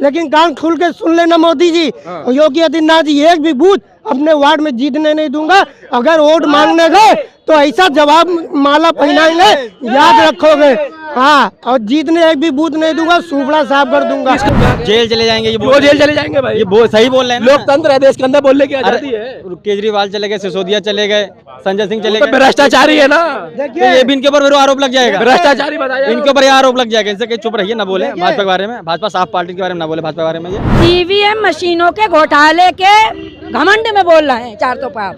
लेकिन कान खोल के सुन लेना मोदी जी और योगी आदित्यनाथ जी, एक भी बूथ अपने वार्ड में जीतने नहीं दूंगा। अगर वोट मांगने गए तो ऐसा जवाब माला पहनाएंगे, याद रखोगे। हाँ, और जीतने एक भी बूथ नहीं दूंगा, सूबड़ा साफ कर दूंगा। जेल चले जाएंगे ये, वो जेल चले जाएंगे भाई, ये सही बोल रहे हैं। लोकतंत्र है देश के अंदर, बोलने की आजादी है। केजरीवाल चले गए, सिसोदिया चले गए, संजय सिंह चले तो गए, भ्रष्टाचारी है ना, तो ये भी इनके ऊपर फिर आरोप लग जाएगा, भ्रष्टाचारी बताया इनके ऊपर आरोप लग जाएगा। इनसे चुप रहिए, ना बोले भाजपा के बारे में, भाजपा साफ पार्टी के बारे में ना बोले, भाजपा के बारे में। ये ईवीएम मशीनों के घोटाले के घमंड में बोल रहे हैं चार तो पार।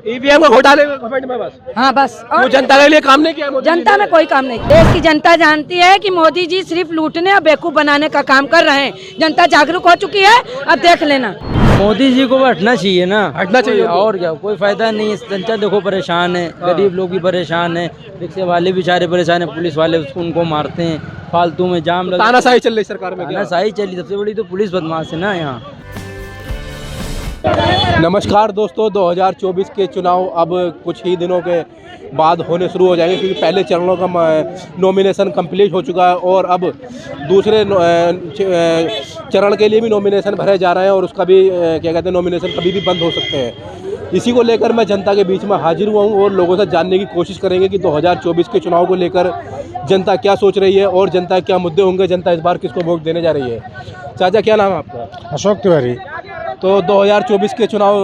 ईवीएम को घोटाले में बस, हाँ बस, और जनता के लिए काम नहीं किया मोदी जी ने। जनता में कोई काम नहीं। देश की जनता जानती है कि मोदी जी सिर्फ लूटने और बेवकूफ बनाने का काम कर रहे हैं। जनता जागरूक हो चुकी है, अब देख लेना। मोदी जी को हटना चाहिए ना, हटना चाहिए। और क्या, कोई फायदा नहीं है। जनता देखो परेशान है, गरीब लोग भी परेशान है, रिक्शे वाले बेचारे परेशान है, पुलिस वाले उनको मारते हैं, फालतू में जाम लगा, तानाशाही चल रही सरकार में। तानाशाही चली, सबसे बड़ी तो पुलिस बदमाश है ना यहाँ। नमस्कार दोस्तों, 2024 के चुनाव अब कुछ ही दिनों के बाद होने शुरू हो जाएंगे, क्योंकि पहले चरणों का नॉमिनेशन कंप्लीट हो चुका है और अब दूसरे चरण के लिए भी नॉमिनेशन भरे जा रहे हैं, और उसका भी क्या कहते हैं, नॉमिनेशन कभी भी बंद हो सकते हैं। इसी को लेकर मैं जनता के बीच में हाजिर हुआ हूँ और लोगों से जानने की कोशिश करेंगे कि 2024 के चुनाव को लेकर जनता क्या सोच रही है और जनता के क्या मुद्दे होंगे, जनता इस बार किसको वोट देने जा रही है। चाचा, क्या नाम है आपका? अशोक तिवारी। तो 2024 के चुनाव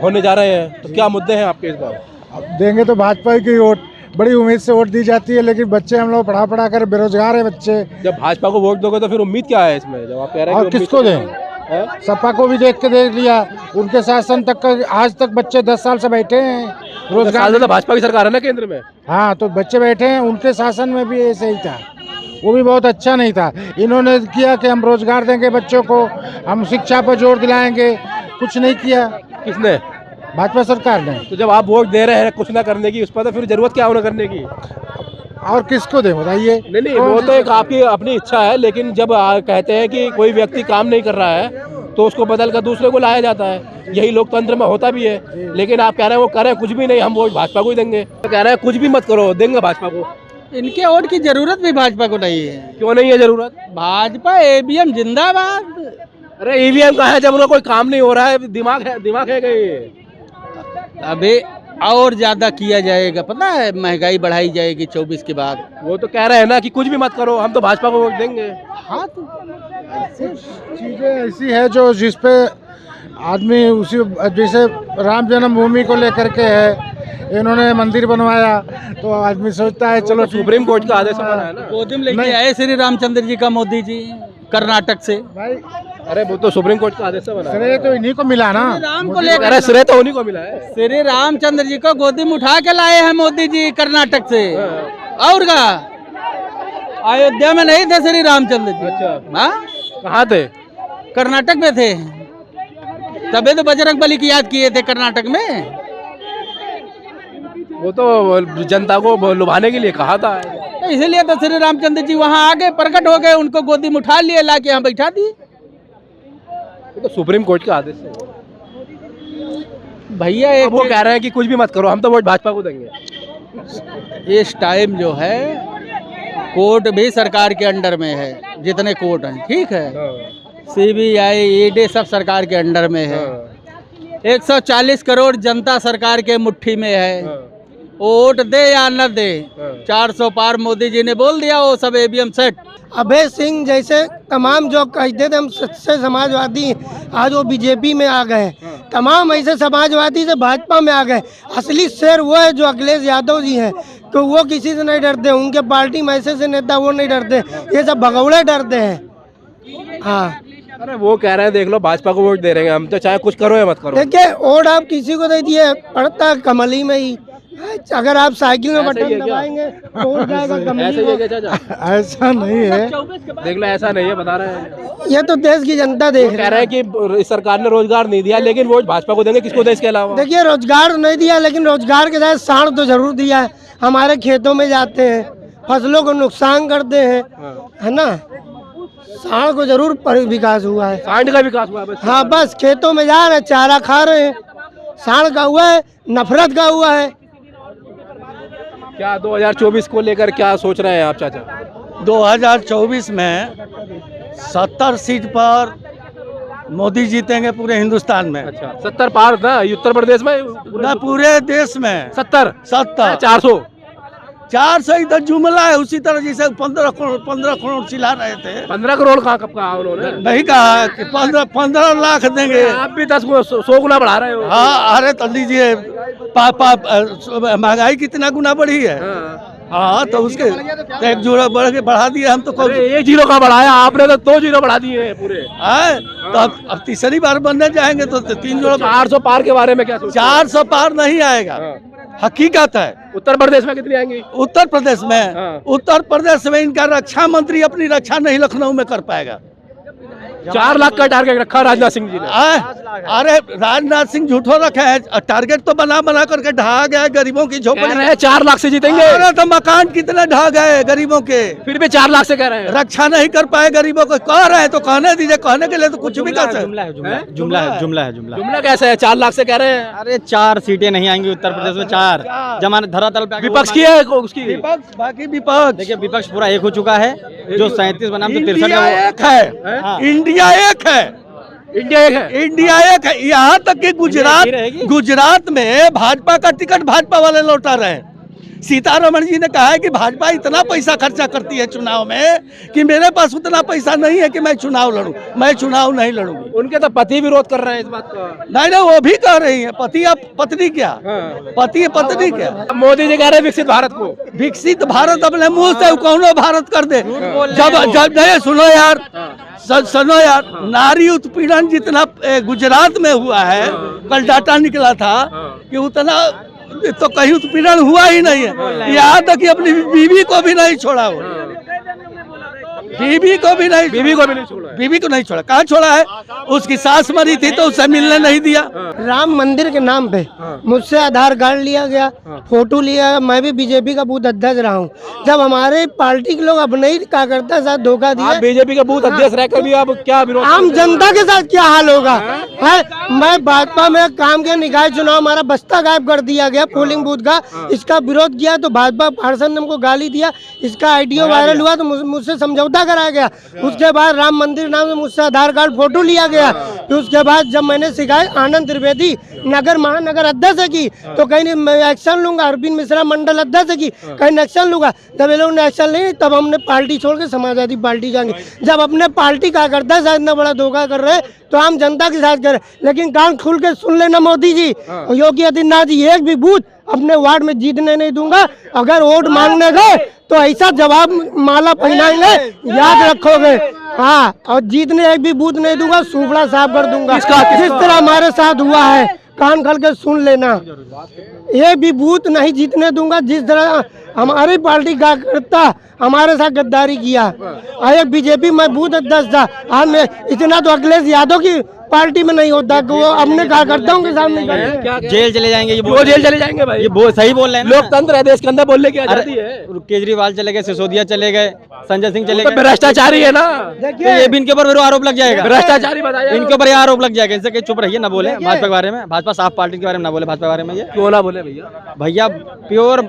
होने जा रहे हैं, तो क्या मुद्दे हैं आपके इस बार? अब देंगे तो भाजपा की वोट, बड़ी उम्मीद से वोट दी जाती है, लेकिन बच्चे हम लोग पढ़ा कर बेरोजगार है बच्चे। जब भाजपा को वोट दोगे तो फिर उम्मीद क्या है इसमें, जब आप कह रहे हैं और किसको दें? सपा को भी देख लिया, उनके शासन तक का आज तक बच्चे 10 साल से बैठे हैं रोजगार। तो भाजपा की सरकार है ना केंद्र में। हाँ, तो बच्चे बैठे हैं, उनके शासन में भी ऐसे ही था, वो भी बहुत अच्छा नहीं था। इन्होंने किया कि हम रोजगार देंगे बच्चों को, हम शिक्षा पर जोर दिलाएंगे, कुछ नहीं किया। किसने? भाजपा सरकार ने। तो जब आप वोट दे रहे हैं कुछ ना करने की, उस पर तो फिर जरूरत क्या होना करने की? और किसको दें बताइए? नहीं, वो तो एक आपकी अपनी इच्छा है, लेकिन जब कहते हैं कि कोई व्यक्ति काम नहीं कर रहा है तो उसको बदल कर दूसरे को लाया जाता है, यही लोकतंत्र में होता भी है। लेकिन आप कह रहे हैं वो करें कुछ भी नहीं, हम वोट भाजपा को ही देंगे। तो कह रहे हैं कुछ भी मत करो, देंगे भाजपा को। इनके वोट की जरूरत भी भाजपा को नहीं है। क्यों नहीं है जरूरत? भाजपा ईवीएम जिंदाबाद। अरे ईवीएम कहाँ है जब उनका कोई काम नहीं हो रहा है? दिमाग है कहीं? अबे और ज्यादा किया जाएगा, पता है, महंगाई बढ़ाई जाएगी 24 के बाद। वो तो कह रहे हैं ना कि कुछ भी मत करो, हम तो भाजपा को वोट देंगे। हाँ, तो चीजें ऐसी है जो जिसपे आदमी उसी, जैसे राम जन्मभूमि को लेकर के है, इन्होंने मंदिर बनवाया तो आदमी सोचता है चलो सुप्रीम कोर्ट का आदेश बना है ना। गोदिम लेके आए श्री रामचंद्र जी का मोदी जी कर्नाटक से। भाई, अरे वो तो सुप्रीम कोर्ट का आदेश बना है। श्रेय तो इन्हीं को मिला ना, राम को लेकर, अरे श्रेय तो उन्हीं को मिला है। श्री रामचंद्र जी को गोदी में उठा के लाए हैं मोदी जी कर्नाटक से। और का अयोध्या में नहीं थे श्री रामचंद्र जी? अच्छा, हाँ, कहाँ थे? कर्नाटक में थे, तभी तो बजरंग बली की याद किए थे कर्नाटक में। वो तो जनता को लुभाने के लिए कहा था, तो इसलिए तो श्री रामचंद्र जी वहाँ आगे प्रकट हो गए, उनको गोदी में उठा लिए, ला के यहाँ बैठा दिए। वो तो सुप्रीम कोर्ट का आदेश है भैया। अब वो कह रहे हैं कि कुछ भी मत करो, हम तो वोट भाजपा को देंगे। इस टाइम जो है कोर्ट भी सरकार के अंडर में है, जितने कोर्ट हैं, ठीक है, सीबीआई ईडी सब सरकार के अंडर में है। 140 करोड़ जनता सरकार के मुट्ठी में है, वोट दे या न दे, 400 पार मोदी जी ने बोल दिया, वो सब ईवीएम सेट। अभय सिंह जैसे तमाम जो कहते थे हम सच्चे समाजवादी, आज वो बीजेपी में आ गए। तमाम ऐसे समाजवादी से भाजपा में आ गए। असली शेर वो है जो अखिलेश यादव जी हैं, तो वो किसी से नहीं डरते, उनके पार्टी में ऐसे नेता वो नहीं डरते, ये सब भगौड़े डरते हैं। हाँ, अरे वो कह रहे हैं देख लो भाजपा को वोट दे रहे हैं हम, तो चाहे कुछ करो या मत करो। देखिए, वोट आप किसी को दे दिए, पड़ता कमली में ही। अगर आप साइकिल में बटन दबाएंगे तो वोट जाएगा कमली में। ऐसा नहीं है, देख लो, ऐसा नहीं है, बता रहे हैं। ये तो देश की जनता देख कह रहे हैं कि इस सरकार ने रोजगार नहीं दिया, लेकिन वोट भाजपा को देंगे, किसको दें इसके अलावा? देखिए, रोजगार नहीं दिया, लेकिन रोजगार के साथ साढ़ तो जरूर दिया है। हमारे खेतों में जाते हैं, फसलों को नुकसान करते हैं, है ना। साढ़ को जरूर विकास हुआ है, सांड का विकास हुआ है बस। हाँ, बस खेतों में जा रहे हैं, चारा खा रहे हैं। साढ़ का हुआ है, नफरत का हुआ है। क्या 2024 को लेकर क्या सोच रहे हैं आप चाचा? 2024 में 70 सीट पर मोदी जीतेंगे पूरे हिंदुस्तान में। अच्छा 70 पार ना उत्तर प्रदेश में ना पूरे देश में 70 400 400 इधर जुमला है। उसी तरह जैसे 15 करोड़ चिल्ला रहे थे। 15 करोड़ कब कहा उन्होंने? नहीं कहा कि 15 लाख देंगे। आप भी 100 गुना बढ़ा रहे हो। हाँ अरे तो लीजिए महंगाई कितना गुना बढ़ी है। हाँ तो उसके तो 1 जीरो बढ़ा दिया हम तो। अरे 1 जीरो का बढ़ाया आपने तो 2 जीरो बढ़ा दिए हैं पूरे। तो अब तीसरी बार बनने जाएंगे तो 3 जीरो। 400 पार के बारे में क्या सोचते हैं? 400 पार नहीं आएगा, हकीकत है। उत्तर प्रदेश में कितनी आएंगी? उत्तर प्रदेश में उत्तर प्रदेश में इनका रक्षा मंत्री अपनी रक्षा नहीं लखनऊ में कर पाएगा। 4 लाख का टारगेट रखा राजनाथ सिंह जी ने। अरे राजनाथ सिंह झूठो रखा है। टारगेट तो बना करके ढहा गया गरीबों की झोपड़ी। 4 लाख से जीतेंगे। अरे तो मकान कितने ढह गए गरीबों के, फिर भी 4 लाख से कह रहे हैं। रक्षा नहीं कर पाए गरीबों को। कह रहे हैं तो कहने दीजिए, कहने के लिए तो कुछ भी कर सकते। जुमला कैसे है? 4 लाख से कह रहे हैं। अरे 4 सीटें नहीं आएंगी उत्तर प्रदेश में। 4 जमाने धरातल पे विपक्ष की है उसकी। बाकी विपक्ष देखिए विपक्ष पूरा एक हो चुका है। जो 37 बनाम 63 इंडिया एक है। इंडिया एक है। इंडिया एक है। यहाँ तक कि गुजरात में भाजपा का टिकट भाजपा वाले लौटा रहे हैं। सीतारमण जी ने कहा है कि भाजपा इतना पैसा खर्चा करती है चुनाव में कि मेरे पास उतना पैसा नहीं है कि मैं चुनाव लड़ूं। मैं चुनाव नहीं लड़ूंगी। उनके तो पति विरोध कर रहे हैं इस बात का। नहीं वो भी कह रही है। पति अब पत्नी क्या, पति पत्नी क्या। मोदी जी कह रहे हैं विकसित भारत को। विकसित भारत अपने मुंह से कौनो भारत कर दे। जब नहीं सुनो यार नारी उत्पीड़न जितना गुजरात में हुआ है, कल डाटा निकला था कि उतना तो कहीं उत्पीड़न हुआ ही नहीं है। यहाँ तक कि अपनी बीवी को भी नहीं छोड़ा वो। बीवी को नहीं छोड़ा। कहाँ छोड़ा है? उसकी सास मरी थी तो उसे मिलने नहीं दिया। राम मंदिर के नाम पे मुझसे आधार कार्ड लिया गया, फोटो लिया। मैं भी बीजेपी का बूथ अध्यक्ष रहा हूँ। जब हमारे पार्टी के लोग अपने ही कार्यकर्ता साथ धोखा दिया। बीजेपी का बूथ अध्यक्ष रहकर भी आप क्या विरोध? आम जनता के साथ क्या हाल होगा है? मैं भाजपा में काम के निकाय चुनाव हमारा बस्ता गायब कर दिया गया पोलिंग बूथ का। इसका विरोध किया तो भाजपा पार्षद ने हमको गाली दिया। इसका आइडियो वायरल हुआ तो मुझसे समझौता कराया गया। उसके बाद राम मंदिर नाम से मुझसे आधार कार्ड फोटो लिया गया। तो उसके बाद जब मैंने शिकायत आनंद त्रिवेदी नगर महानगर अध्यक्ष की तो कहीं मैं एक्शन लूंगा। अरविंद मिश्रा मंडल अध्यक्ष की कहीं एक्शन लूंगा। जब ये लोग ने एक्शन नहीं तब हमने पार्टी छोड़ के समाजवादी पार्टी जाएंगे। जब अपने पार्टी कार्यकर्ता साथ इतना बड़ा धोखा कर रहे तो आम जनता के साथ कर। लेकिन कान खुल के सुन लेना मोदी जी, योगी आदित्यनाथ जी, एक भी बूथ अपने वार्ड में जीतने नहीं दूंगा। अगर वोट मांगने गए तो ऐसा जवाब माला पहनाएंगे, याद रखोगे। हाँ, और जीतने एक भी बूथ नहीं दूंगा, सुपड़ा साफ कर दूंगा। जिस तरह हमारे साथ हुआ है कान खोल के सुन लेना। ये भी बूथ नहीं जीतने दूंगा। जिस तरह हमारी पार्टी का कार्यकर्ता हमारे साथ गद्दारी किया। एक बीजेपी में बूथ अध्यक्ष था। आज मैं इतना तो अखिलेश यादव की पार्टी में नहीं होता कि वो अपने कार्यकर्ताओं के सामने जेल चले जाएंगे। वो जेल चले जाएंगे भाई। ये सही बोल रहे हैं। लोकतंत्र है देश के अंदर, बोलने की आजादी है। केजरीवाल चले गए, सिसोदिया चले गए, संजय सिंह चले गए। भ्रष्टाचारी है ना। तो ये भी इनके ऊपर आरोप लग जाएगा। भ्रष्टाचारी बताया इनके ऊपर आरोप लग जाएगा। इनसे चुप रहिए, ना बोले भाजपा के बारे में। भाजपा साफ पार्टी के बारे में ना बोले। भाजपा के बारे में ये क्यों ना बोले भैया? भैया प्योर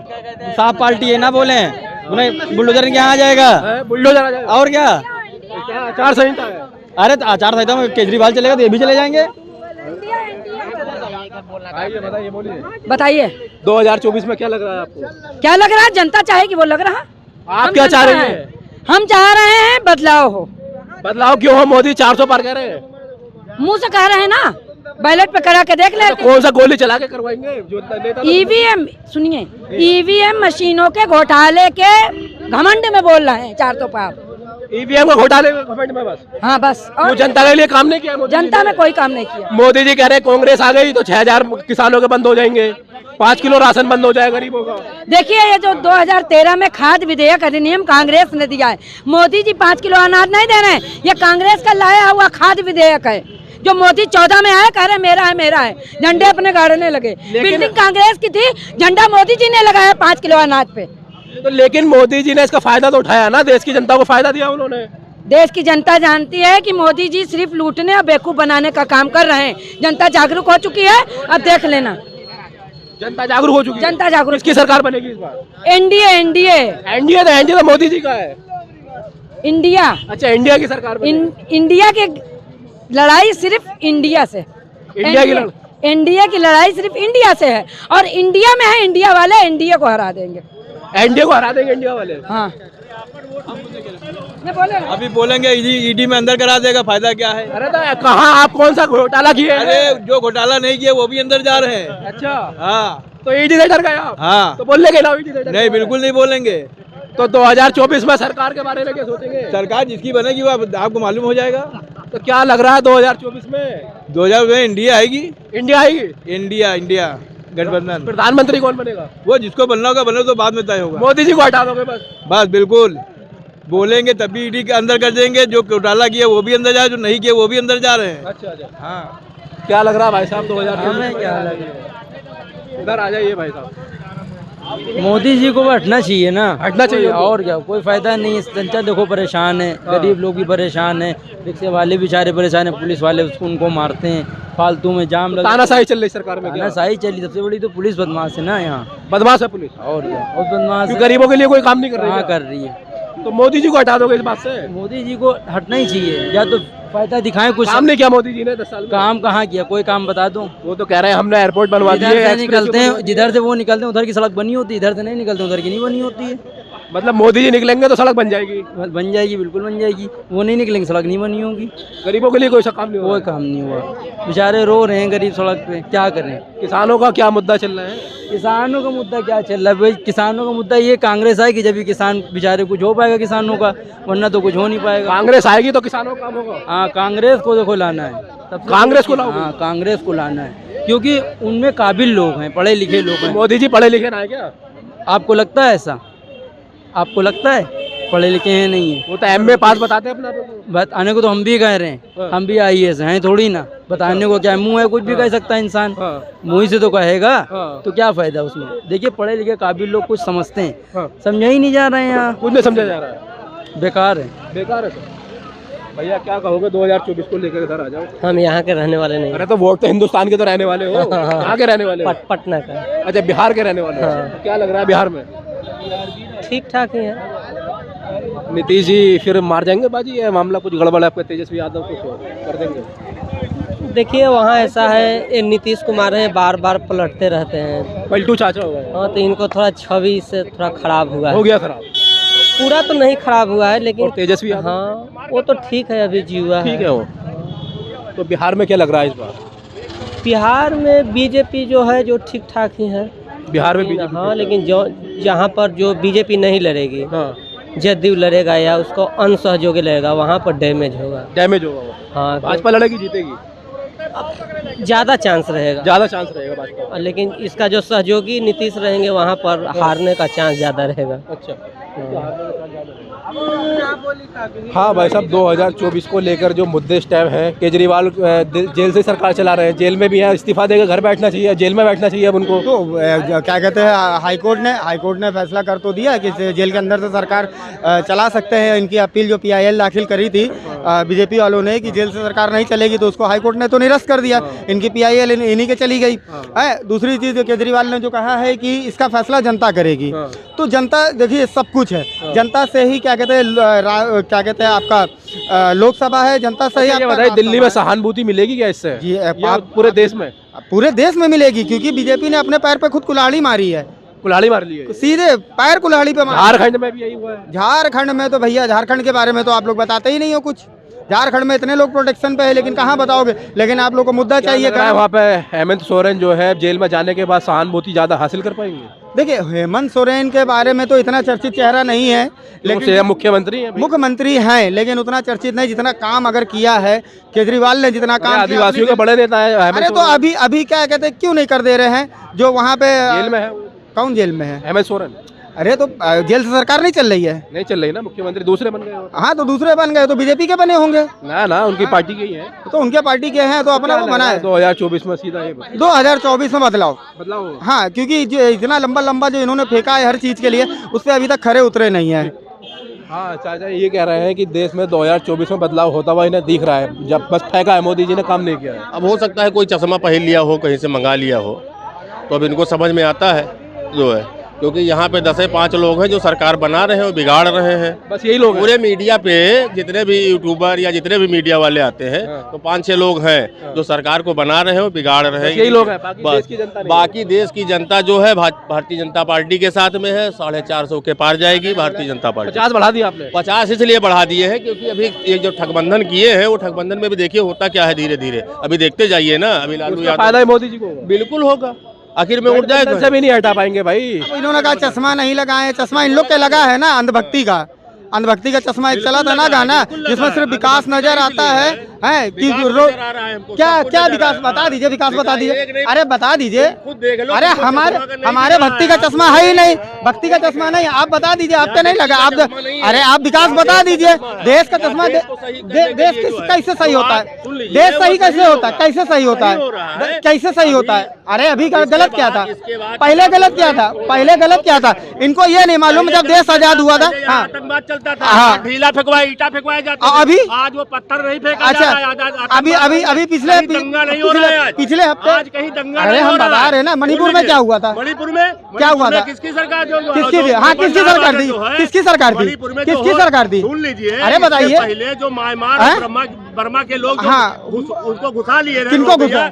साफ पार्टी है, ना बोले। उन्हें बुलडोजर के यहाँ आ जाएगा। बुलडोजर आ जाएगा और क्या? आचार संहिता है। अरे तो आचार संहिता में केजरीवाल चलेगा तो ये भी चले जाएंगे। बताइए 2024 में क्या लग रहा है आपको? क्या लग रहा है? जनता चाहेगी वो लग रहा है। आप क्या चाह रहे हैं? हम चाह रहे हैं बदलाव हो। बदलाव क्यों हो? मोदी 400 पार कह रहे हैं। मुंह से कह रहे हैं ना, बैलेट पे करा के देख ले। तो कौन सा गोली चला के करवाएंगे? जो नेता ईवीएम सुनिए, ईवीएम मशीनों के घोटाले के घमंड में बोल रहे हैं 400 पार। ईवीएम का घोटाले घमंड में बस। हाँ बस। और जनता के लिए काम नहीं किया। जनता में कोई काम नहीं किया। मोदी जी कह रहे हैं कांग्रेस आ गई तो 6000 किसानों के बंद हो जाएंगे, 5 किलो राशन बंद हो जाएगा गरीबों का। देखिए ये जो 2013 में खाद्य विधेयक अधिनियम कांग्रेस ने दिया है। मोदी जी 5 किलो अनाज नहीं दे रहे हैं। ये कांग्रेस का लाया हुआ खाद्य विधेयक है जो मोदी 14 में आया, कह रहे मेरा है। झंडे अपने गाड़ने लगे। बिल्डिंग कांग्रेस की थी, झंडा मोदी जी ने लगाया 5 किलो अनाज पे। तो लेकिन मोदी जी ने इसका फायदा तो उठाया ना, देश की जनता को फायदा दिया उन्होंने। देश की जनता जानती है कि मोदी जी सिर्फ लूटने और बेवकूफ बनाने का काम कर रहे हैं। जनता जागरूक हो चुकी है, अब देख लेना। जनता जागरूक हो चुकी है। जनता जागरूक। किसकी सरकार बनेगी इस बार? एनडीए। एनडीए तो मोदी जी का है। इंडिया अच्छा, इंडिया की सरकार बनेगी। इंडिया की लड़ाई सिर्फ इंडिया से, इंडिया की इंडिया की लड़ाई सिर्फ इंडिया से है, और इंडिया में है, इंडिया वाले इंडिया को हरा देंगे, एनडीए को हरा देंगे इंडिया वाले। हाँ। अभी बोलेंगे ईडी में अंदर करा देगा, फायदा क्या है? अरे तो कहाँ आप कौन सा घोटाला किए? अरे जो घोटाला नहीं किया वो भी अंदर जा रहे हैं। अच्छा, हाँ तो ईडी से डर गए आप? हाँ, तो बोलने के ना ईडी से डर नहीं बिल्कुल नहीं बोलेंगे। तो 2024 में सरकार के बारे में क्या सोचेंगे? सरकार जिसकी बनेगी वो आपको मालूम हो जाएगा। तो क्या लग रहा है 2024 में? 2000 में इंडिया आएगी। इंडिया आएगी? इंडिया गठबंधन। प्रधानमंत्री कौन बनेगा? वो जिसको बनना होगा बने, तो बाद में तय होगा। मोदी जी को हटा दोगे बस? बस बिल्कुल, बोलेंगे तभी ईडी के अंदर कर देंगे। जो घोटाला किया वो भी अंदर जा, जो नहीं किया वो भी अंदर जा रहे हैं। अच्छा अच्छा, हाँ, क्या लग रहा है भाई साहब 2024 में? क्या लगे? इधर आ जाइए भाई साहब। मोदी जी को हटना चाहिए ना, हटना चाहिए उनको। और क्या, कोई फायदा नहीं है। जनता देखो परेशान है, गरीब लोग भी परेशान है, रिक्शे वाले बेचारे परेशान है, पुलिस वाले उनको मारते हैं, फालतू में जाम लगा। तानाशाही चल रही सरकार में? क्या तानाशाही चली, सबसे बड़ी तो पुलिस बदमाश है ना यहाँ, बदमाश है पुलिस? और क्या, और बदमाश क्यों है। गरीबों के लिए कोई काम नहीं कर रही? कहाँ क्या? कर रही है? तो मोदी जी को हटा दोगे इस बात से? मोदी जी को हटना ही चाहिए, या तो फायदा दिखाएं कुछ। काम नहीं किया मोदी जी ने 10 साल में? काम कहाँ किया, कोई काम बता दो। वो तो कह रहे हैं हमने एयरपोर्ट बनवा दिए, जिधर से एक्सप्रेस निकलते बनवा हैं, जिधर से वो निकलते हैं उधर की सड़क बनी होती है, इधर से नहीं निकलते उधर की नहीं बनी होती है। दिए। मतलब मोदी जी निकलेंगे तो सड़क बन जाएगी? बन जाएगी, बिल्कुल बन जाएगी। वो नहीं निकलेंगे, सड़क नहीं बनी होगी। गरीबों के लिए कोई सा काम नहीं कोई हुआ? काम नहीं हुआ, बेचारे रो रहे हैं गरीब सड़क पे, क्या करें। किसानों का क्या मुद्दा चल रहा है? किसानों का मुद्दा क्या चल रहा है भाई? किसानों का मुद्दा ये कांग्रेस आएगी जब भी किसान बेचारे कुछ हो पाएगा किसानों का, वरना तो कुछ हो नहीं पाएगा। कांग्रेस आएगी तो किसानों का काम होगा? हाँ, कांग्रेस को देखो लाना है, कांग्रेस को लाओगे? हाँ, कांग्रेस को लाना है, क्योंकि उनमें काबिल लोग हैं, पढ़े लिखे लोग हैं। मोदी जी पढ़े लिखे ना है क्या? आपको लगता है ऐसा? आपको लगता है पढ़े लिखे हैं? नहीं है। वो तो एमए पास बताते हैं अपना। बताने को तो हम भी कह रहे हैं, हम भी IAS हैं थोड़ी ना। बताने को क्या मुंह है, कुछ भी कह सकता है इंसान, मुंह से तो कहेगा। तो क्या फायदा उसमें? देखिए पढ़े लिखे काबिल लोग कुछ समझते हैं, समझा ही नहीं जा रहे हैं यहाँ, कुछ नहीं समझा जा रहा है, बेकार है। बेकार है सर। भैया क्या कहोगे 2024 को लेकर? इधर आ जाओ। हम यहाँ के रहने वाले नहीं। अरे तो वोट तो हिंदुस्तान के तो रहने वाले हो, कहाँ के रहने वाले हो? पटना का। अच्छा, बिहार के रहने वाले हो। क्या लग रहा है बिहार में? ठीक ठाक ही है। नीतीश जी फिर मार जाएंगे बाजी, या मामला कुछ गड़बड़ है? आपके तेजस्वी यादव कुछ कर देंगे? देखिए वहाँ ऐसा है, ये नीतीश कुमार है, बार बार पलटते रहते हैं। पलटू चाचा हो गए। हाँ, तो इनको थोड़ा छवि से थोड़ा खराब हुआ है। हो गया खराब? पूरा तो नहीं खराब हुआ है, लेकिन और तेजस्वी यादव? हाँ, वो तो ठीक है, अभी जीवा ठीक है वो। तो बिहार में क्या लग रहा है इस बार? बिहार में बीजेपी जो है जो ठीक ठाक ही है बिहार में बीजेपी? हाँ, लेकिन जो जहाँ पर जो बीजेपी नहीं लड़ेगी, हाँ, जदयू लड़ेगा या उसको अनसहयोगी लड़ेगा, वहाँ पर डैमेज होगा। डैमेज होगा वो? हाँ, भाजपा लड़ेगी, जीतेगी? ज़्यादा चांस रहेगा। ज्यादा चांस रहेगा भाजपा? लेकिन इसका जो सहयोगी नीतीश रहेंगे वहाँ पर हारने का चांस ज़्यादा रहेगा। अच्छा। हाँ भाई साहब, 2024 को लेकर जो मुद्दे स्टैब हैं, केजरीवाल जेल से सरकार चला रहे हैं, जेल में भी है, इस्तीफा देकर घर बैठना चाहिए, जेल में बैठना चाहिए अब उनको। तो क्या कहते हैं, हाईकोर्ट ने फैसला कर तो दिया कि जेल के अंदर से सरकार चला सकते हैं। इनकी अपील जो PIL दाखिल करी थी बीजेपी वालों ने कि जेल से सरकार नहीं चलेगी, तो उसको हाईकोर्ट ने तो निरस्त कर दिया। इनकी PIL इन्हीं के चली गई है। दूसरी चीज़ केजरीवाल ने जो कहा है कि इसका फैसला जनता करेगी, तो जनता देखिए सब कुछ है, जनता से ही क्या कहते हैं आपका लोकसभा है, जनता से ही। ये बताइए, दिल्ली में सहानुभूति मिलेगी क्या इससे? जी, पूरे देश में? पूरे देश में मिलेगी, क्योंकि बीजेपी ने अपने पैर पे खुद कुल्हाड़ी मारी है। कुल्हाड़ी मार ली है? सीधे पैर कुल्हाड़ी पे मारा। झारखंड में भी यही हुआ है? झारखंड में तो भैया, झारखंड के बारे में तो आप लोग बताते ही नहीं हो कुछ। झारखंड में इतने लोग प्रोटेक्शन पे है, लेकिन कहाँ बताओगे? लेकिन आप लोग को मुद्दा चाहिए। वहाँ पे हेमंत सोरेन जो है जेल में जाने के बाद सहानुभूति ज्यादा हासिल कर पाएंगे? देखिए, हेमंत सोरेन के बारे में तो इतना चर्चित चेहरा नहीं है, लेकिन मुख्यमंत्री हैं, लेकिन उतना चर्चित नहीं जितना काम अगर किया है केजरीवाल ने, जितना काम आदिवासियों के बड़े नेता है। अरे तो अभी क्या कहते हैं, क्यों नहीं कर दे रहे हैं जो वहाँ पे जेल में है? कौन जेल में है? हेमंत सोरेन। अरे तो जेल से सरकार नहीं चल रही है? नहीं चल रही ना, मुख्यमंत्री दूसरे बन गए। हाँ, तो दूसरे बन गए तो बीजेपी के बने होंगे ना, उनकी पार्टी के ही है। तो उनके पार्टी के हैं, तो अपना वो बनाए। 2024 में सीधा ये 2024 में बदलाव। हाँ, क्योंकि इतना लंबा जो इन्होंने फेंका है हर चीज के लिए, उससे अभी तक खरे उतरे नहीं है। हाँ, चाचा ये कह रहे हैं कि देश में 2024 में बदलाव होता हुआ इन्हें दिख रहा है, जब बस फेंका है, मोदी जी ने काम नहीं किया है। अब हो सकता है कोई चश्मा पहन लिया हो, कहीं से मंगा लिया हो, तो अब इनको समझ में आता है जो है। क्योंकि यहाँ पे 10-5 लोग हैं जो सरकार बना रहे हैं और बिगाड़ रहे हैं। बस यही लोग हैं। पूरे मीडिया पे जितने भी यूट्यूबर या जितने भी मीडिया वाले आते हैं तो 5-6 लोग हैं जो सरकार को बना रहे हैं और बिगाड़ रहे हैं। यही लोग हैं, बाकी बस देश की जनता नहीं। बाकी देश की जनता जो है भारतीय जनता पार्टी के साथ में है। 450 के पार जाएगी भारतीय जनता पार्टी। 50 बढ़ा दिया आपने? 50 इसलिए बढ़ा दिए हैं क्योंकि अभी ये जो ठगबंधन किए हैं वो ठगबंधन में भी देखिए होता क्या है धीरे धीरे। अभी देखते जाइए ना, अभी लालू उसका यादव फायदा ही मोदी जी को होगा। बिल्कुल होगा, आखिर में उठ जाएगा। से भी नहीं हटा पाएंगे भाई। इन्होंने कहा चश्मा नहीं लगाए, चश्मा इन लोग के लगा है ना, अंधभक्ति का। अंधभक्ति का चश्मा एक चला था ना गाना, जिसमें सिर्फ विकास नजर आता है कि क्या विकास बता दीजिए, विकास बता दीजिए। अरे बता दीजिए, अरे हमारे भक्ति का चश्मा है ही नहीं, भक्ति का चश्मा नहीं, आप बता दीजिए, आपको नहीं लगा। आप अरे आप विकास बता दीजिए। देश का चश्मा देश कैसे सही होता है? देश सही कैसे होता है? कैसे सही होता है? कैसे सही होता है? अरे अभी गलत क्या था? पहले गलत क्या था? पहले गलत क्या था? इनको ये नहीं मालूम जब देश आजाद हुआ था। हाँ, ढीला फेंकवाया, ईटा फेंकवाया जाता है। अभी आज वो पत्थर नहीं फेंका अच्छा, अभी पिछले हफ्ते आज कहीं दंगा। अरे हम बता रहे ना, मणिपुर में क्या हुआ था? मणिपुर में क्या हुआ था? किसकी सरकार? किसकी? हाँ, किसकी सरकार थी? किसकी सरकार थी? किसकी सरकार थी? सुन लीजिए, अरे बताइए। पहले जो म्यांमार बर्मा के लोग, हाँ, उसको घुसा लिए। किनको घुसा?